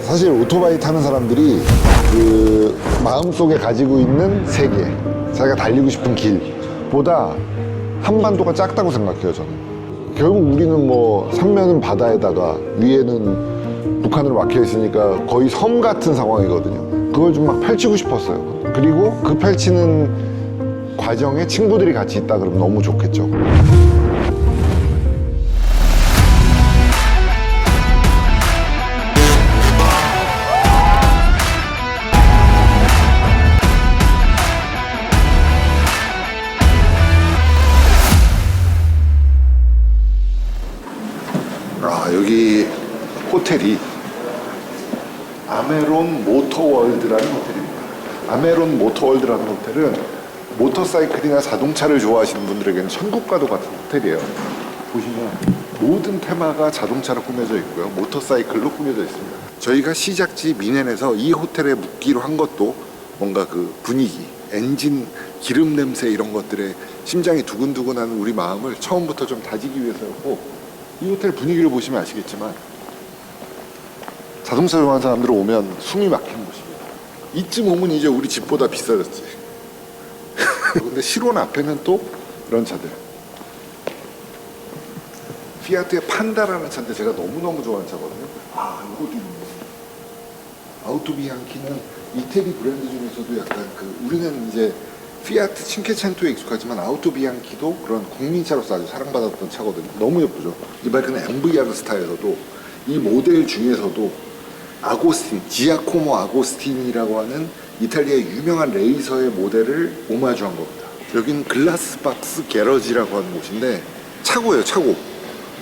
사실 오토바이 타는 사람들이 그 마음속에 가지고 있는 세계, 자기가 달리고 싶은 길보다 한반도가 작다고 생각해요, 저는. 결국 우리는 뭐 삼면은 바다에다가 위에는 북한으로 막혀 있으니까 거의 섬 같은 상황이거든요. 그걸 좀 막 펼치고 싶었어요. 그리고 그 펼치는 과정에 친구들이 같이 있다 그러면 너무 좋겠죠. 여기 호텔이 아메론 모터월드라는 호텔입니다. 아메론 모터월드라는 호텔은 모터사이클이나 자동차를 좋아하시는 분들에게는 천국과도 같은 호텔이에요. 보시면 모든 테마가 자동차로 꾸며져 있고요, 모터사이클로 꾸며져 있습니다. 저희가 시작지 미넨에서 이 호텔에 묵기로 한 것도 뭔가 그 분위기, 엔진 기름 냄새 이런 것들에 심장이 두근두근하는 우리 마음을 처음부터 좀 다지기 위해서였고, 이 호텔 분위기를 보시면 아시겠지만 자동차 좋아하는 사람들 오면 숨이 막히는 곳입니다. 이쯤 오면 이제 우리 집보다 비싸졌지. 근데 실온 앞에는 또 이런 차들, 피아트의 판다라는 차인데 제가 너무너무 좋아하는 차거든요. 이것도 있네. 아우토비앙키는 이태리 브랜드 중에서도 약간 그, 우리는 이제 피아트 칭케첸토에 익숙하지만 아우토비앙키도 그런 국민차로서 아주 사랑받았던 차거든요. 너무 예쁘죠. 이 바이크는 MVR 스타일에서도, 이 모델 중에서도 아고스틴, 지아코모 아고스틴이라고 하는 이탈리아의 유명한 레이서의 모델을 오마주한 겁니다. 여기는 글라스박스 게러지라고 하는 곳인데 차고예요, 차고.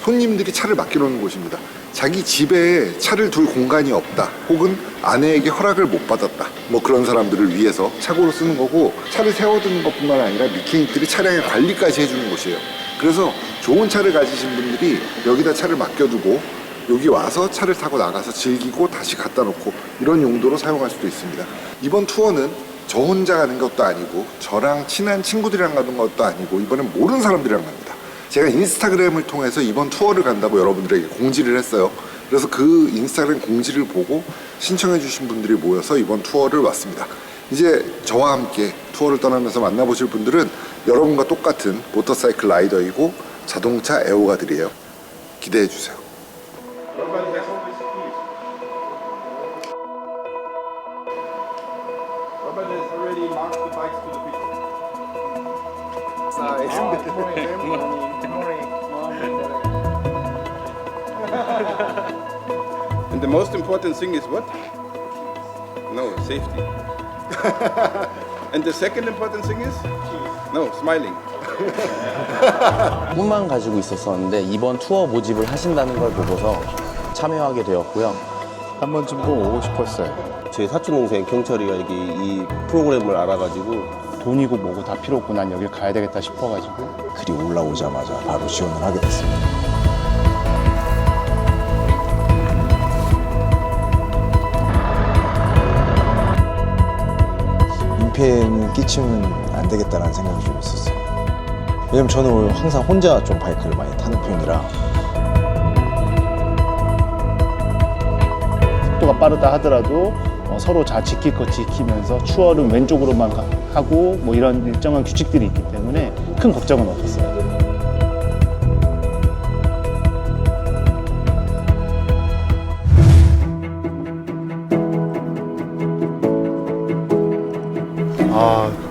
손님들이 차를 맡겨놓는 곳입니다. 자기 집에 차를 둘 공간이 없다, 혹은 아내에게 허락을 못 받았다, 뭐 그런 사람들을 위해서 차고로 쓰는 거고, 차를 세워두는 것뿐만 아니라 미케닉들이 차량의 관리까지 해주는 곳이에요. 그래서 좋은 차를 가지신 분들이 여기다 차를 맡겨두고 여기 와서 차를 타고 나가서 즐기고 다시 갖다 놓고 이런 용도로 사용할 수도 있습니다. 이번 투어는 저 혼자 가는 것도 아니고 저랑 친한 친구들이랑 가는 것도 아니고 이번엔 모르는 사람들이랑 갑니다. 제가 인스타그램을 통해서 이번 투어를 간다고 여러분들에게 공지를 했어요. 그래서 그 인스타그램 공지를 보고 신청해 주신 분들이 모여서 이번 투어를 왔습니다. 이제 저와 함께 투어를 떠나면서 만나보실 분들은 여러분과 똑같은 모터사이클 라이더이고 자동차 애호가들이에요. 기대해 주세요. And the most important thing is what? No, safety. And the second important thing is? No, smiling. 꿈만 가지고 있었었는데 이번 투어 모집을 하신다는 걸 보고서 참여하게 되었고요. 한 번쯤 꼭 오고 싶었어요. 제 사촌 동생 경철이가 여기 이 프로그램을 알아가지고 돈이고 뭐고 다 필요 없고 난 여길 가야 되겠다 싶어가지고 글이 올라오자마자 바로 지원을 하게 됐습니다. 민폐는 끼치면 안 되겠다는 생각이 좀 있었어요. 왜냐면 저는 항상 혼자 좀 바이크를 많이 타는 편이라. 속도가 빠르다 하더라도 서로 잘 지킬 것 지키면서 추월은 왼쪽으로만 하고 뭐 이런 일정한 규칙들이 있기 때문에 큰 걱정은 없었어요.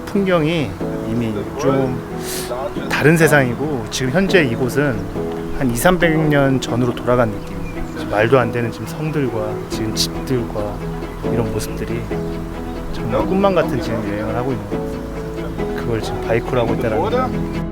풍경이 이미 좀 다른 세상이고, 지금 현재 이곳은 한 200~300년 전으로 돌아간 느낌이에요. 말도 안 되는 지금 성들과 지금 집들과 이런 모습들이 정말 꿈만 같은 지금 여행을 하고 있는 거예요. 그걸 지금 바이크로 하고 있다는 게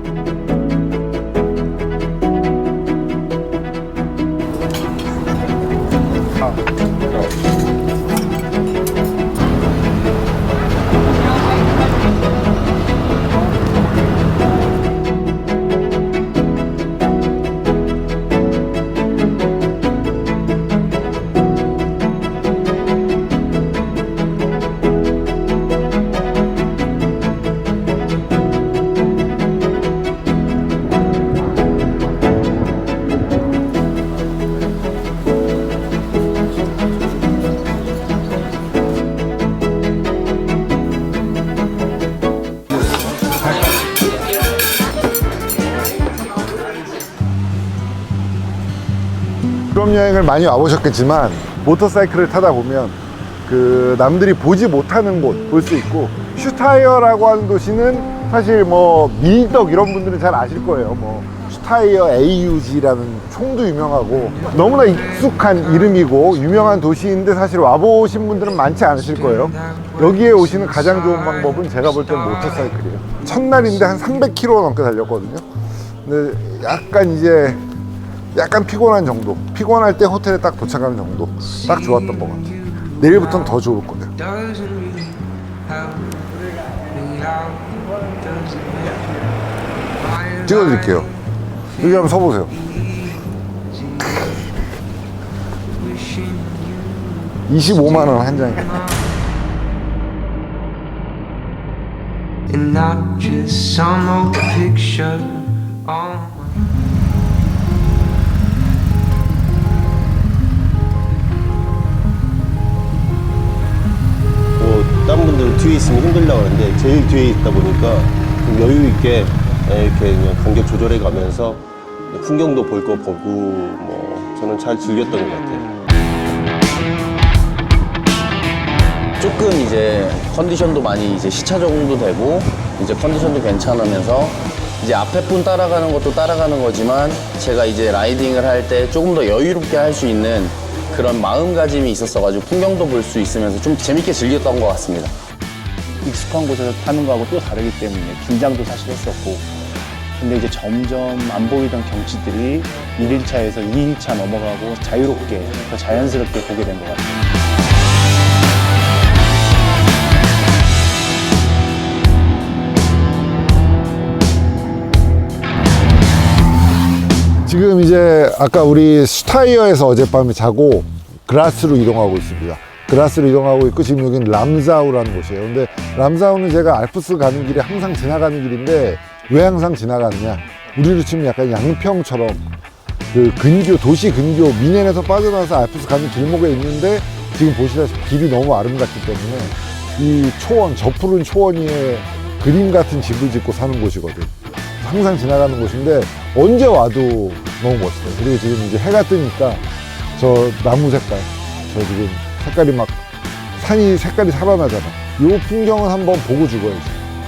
유럽 여행을 많이 와보셨겠지만 모터사이클을 타다 보면 그 남들이 보지 못하는 곳 볼 수 있고, 슈타이어라고 하는 도시는 사실 뭐 밀덕 이런 분들은 잘 아실 거예요. 뭐 슈타이어 AUG라는 총도 유명하고 너무나 익숙한 이름이고 유명한 도시인데 사실 와보신 분들은 많지 않으실 거예요. 여기에 오시는 가장 좋은 방법은 제가 볼 때는 모터사이클이에요. 첫날인데 한 300km 넘게 달렸거든요. 근데 약간 피곤한 정도, 피곤할 때 호텔에 딱 도착하는 정도, 딱 좋았던 것 같아요. 내일부터는 더 좋을 거예요. 찍어드릴게요. 여기 한번 서보세요. 25만 원 한 장에. And not just some old picture. 다른 분들은 뒤에 있으면 힘들려고 하는데 제일 뒤에 있다 보니까 좀 여유 있게 이렇게 그냥 간격 조절해 가면서 풍경도 볼 거 보고 뭐 저는 잘 즐겼던 것 같아요. 조금 이제 컨디션도 많이 이제 시차 적응도 되고 이제 컨디션도 괜찮으면서 이제 앞에 분 따라가는 것도 따라가는 거지만 제가 이제 라이딩을 할 때 조금 더 여유롭게 할 수 있는 그런 마음가짐이 있었어가지고 풍경도 볼 수 있으면서 좀 재밌게 즐겼던 것 같습니다. 익숙한 곳에서 타는 거하고 또 다르기 때문에 긴장도 사실 했었고, 근데 이제 점점 안 보이던 경치들이 1일차에서 2일차 넘어가고 자유롭게 더 자연스럽게 보게 된 것 같아요. 지금 이제 아까 우리 슈타이어에서 어젯밤에 자고 그라스로 이동하고 있습니다. 그라스로 이동하고 있고, 지금 여기는 람사우라는 곳이에요. 근데 람사우는 제가 알프스 가는 길에 항상 지나가는 길인데 왜 항상 지나가느냐, 우리로 치면 약간 양평처럼 그 근교, 도시 근교 미넨에서 빠져나와서 알프스 가는 길목에 있는데, 지금 보시다시피 길이 너무 아름답기 때문에 이 초원, 저 푸른 초원 위에 그림 같은 집을 짓고 사는 곳이거든. 항상 지나가는 곳인데 언제 와도 너무 멋있어요. 그리고 지금 이제 해가 뜨니까 저 나무 색깔, 저 지금 색깔이 막 산이 색깔이 살아나잖아. 이 풍경은 한번 보고 죽어야지.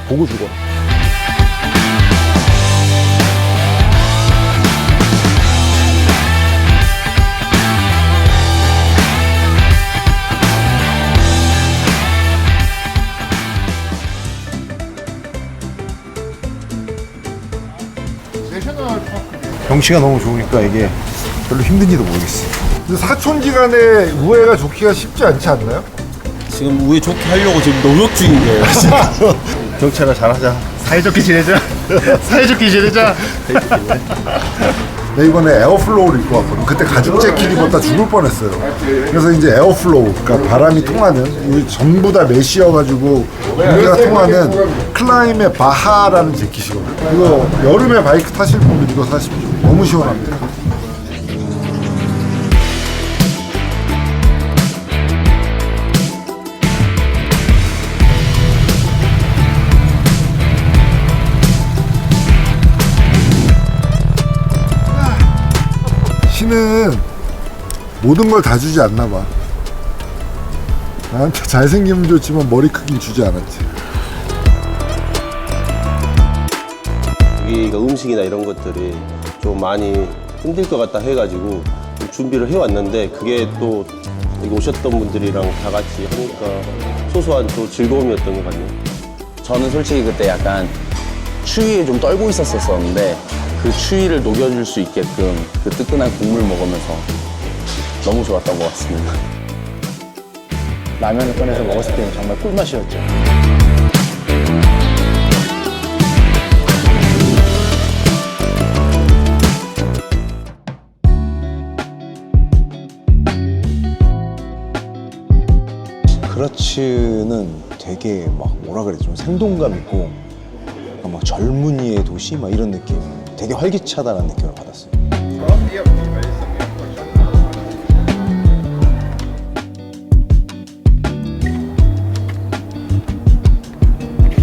보고 죽어. 경치가 너무 좋으니까 이게 별로 힘든지도 모르겠어요. 근데 사촌지간에 우애가 좋기가 쉽지 않지 않나요? 지금 우회 좋게 하려고 지금 노력 중인데요. 경찰아 잘하자. 사이좋게 지내자. 사이좋게 지내자. 내 이번에 에어플로우를 입고 왔거든. 그때 가죽 재킷 입었다 죽을 뻔했어요. 그래서 이제 에어플로우, 그러니까 바람이 통하는, 우리 전부 다 메쉬여가지고 공기가 통하는 클라임의 바하라는 재킷이거든. 이거 여름에 바이크 타실 분들 이거 사십시오. 너무 시원합니다. 신은 모든 걸 다 주지 않나 봐. 나한테 잘생기면 좋지만 머리 크긴 주지 않았지. 여기가 음식이나 이런 것들이 좀 많이 힘들 것 같다 해가지고 좀 준비를 해왔는데, 그게 또 여기 오셨던 분들이랑 다 같이 하니까 소소한 또 즐거움이었던 것 같네요. 저는 솔직히 그때 약간 추위에 좀 떨고 있었었는데 그 추위를 녹여줄 수 있게끔 그 뜨끈한 국물 먹으면서 너무 좋았던 것 같습니다. 라면을 꺼내서 먹었을 때는 정말 꿀맛이었죠. 그라츠는 되게 막 뭐라 그래, 좀 생동감 있고 막 젊은이의 도시 막 이런 느낌, 되게 활기차다는 느낌을 받았어요.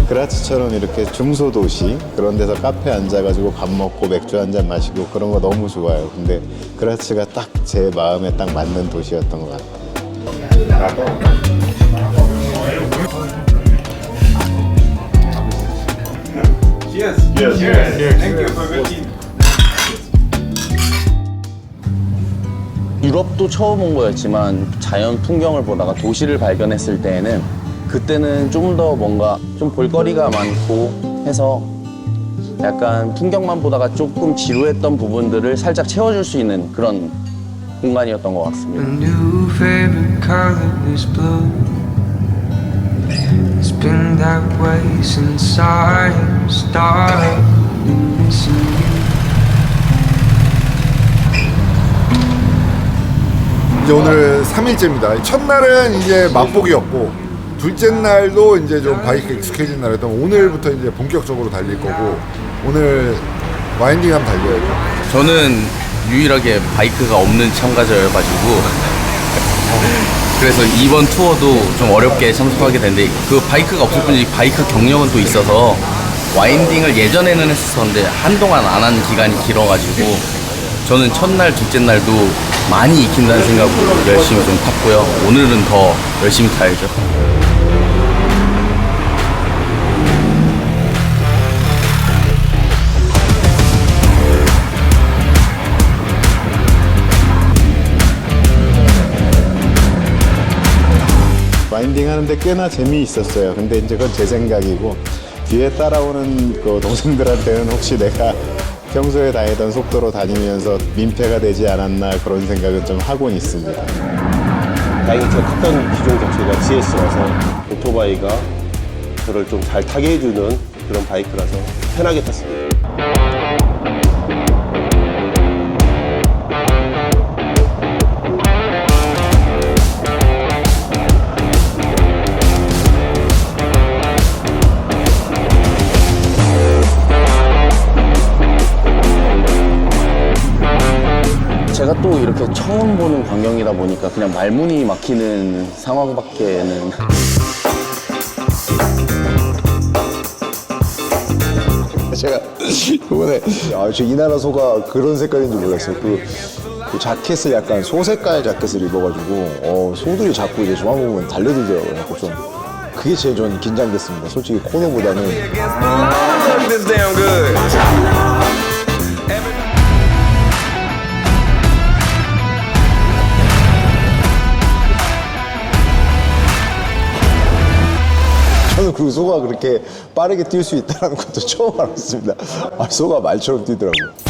그라츠처럼 이렇게 중소도시 그런 데서 카페 앉아가지고 밥 먹고 맥주 한잔 마시고 그런 거 너무 좋아요. 근데 그라츠가 딱 제 마음에 딱 맞는 도시였던 것 같아요. 유럽도 처음 온 거였지만 자연 풍경을 보다가 도시를 발견했을 때에는 그때는 좀 더 뭔가 좀 볼거리가 많고 해서 약간 풍경만 보다가 조금 지루했던 부분들을 살짝 채워줄 수 있는 그런 공간이었던 것 A 같습니다. new favorite color is blue. It's been that way since I started missing you. 이제 오늘 3일째입니다. 첫날은 이제 맛보기였고 둘째 날도 이제 좀 바이크 익숙해진 날이었던 오늘부터 이제 본격적으로 달릴 거고 오늘 와인딩 한번 달려야죠. 저는 유일하게 바이크가 없는 참가자여가지고 그래서 이번 투어도 좀 어렵게 참석하게 됐는데 그 바이크가 없을 뿐이지 바이크 경력은 또 있어서 와인딩을 예전에는 했었는데 한동안 안 한 기간이 길어가지고 저는 첫날, 둘째 날도 많이 익힌다는 생각으로 열심히 좀 탔고요. 오늘은 더 열심히 타야죠. 와인딩 하는데 꽤나 재미있었어요. 근데 이제 그건 제 생각이고 뒤에 따라오는 그 동생들한테는 혹시 내가 평소에 다니던 속도로 다니면서 민폐가 되지 않았나 그런 생각은 좀 하고는 있습니다. 다행히 제가 탔던 기존 격체가 GS라서 오토바이가 저를 좀 잘 타게 해주는 그런 바이크라서 편하게 탔습니다. 제가 또 이렇게 처음 보는 광경이다 보니까 그냥 말문이 막히는 상황밖에는 제가 이번에 저 이나라 소가 그런 색깔인 줄 몰랐어요. 그 자켓을 약간 소 색깔 자켓을 입어가지고 소들이 자꾸 이제 저만 보면 달려들더라고요. 그래서 좀 그게 제일 전 긴장됐습니다. 솔직히 코너보다는. 저는 그 소가 그렇게 빠르게 뛸 수 있다는 것도 처음 알았습니다. 소가 말처럼 뛰더라고요.